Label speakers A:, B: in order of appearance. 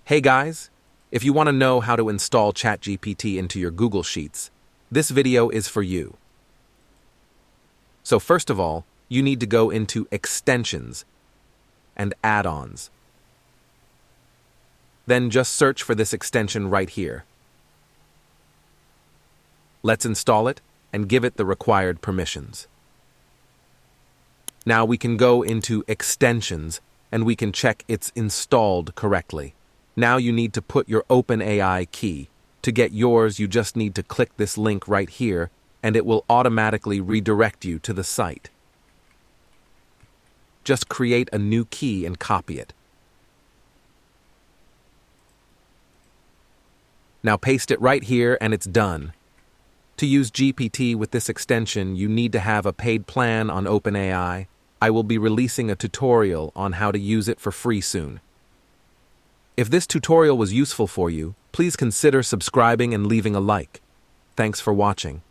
A: Hey guys, if you want to know how to install ChatGPT into your Google Sheets, this video is for you. So first of all, you need to go into Extensions and Add-ons. Then just search for this extension right here. Let's install it and give it the required permissions. Now we can go into Extensions and we can check it's installed correctly. Now you need to put your OpenAI key. To get yours, you just need to click this link right here and it will automatically redirect you to the site. Just create a new key and copy it. Now paste it right here and it's done. To use GPT with this extension, you need to have a paid plan on OpenAI. I will be releasing a tutorial on how to use it for free soon. If this tutorial was useful for you, please consider subscribing and leaving a like. Thanks for watching.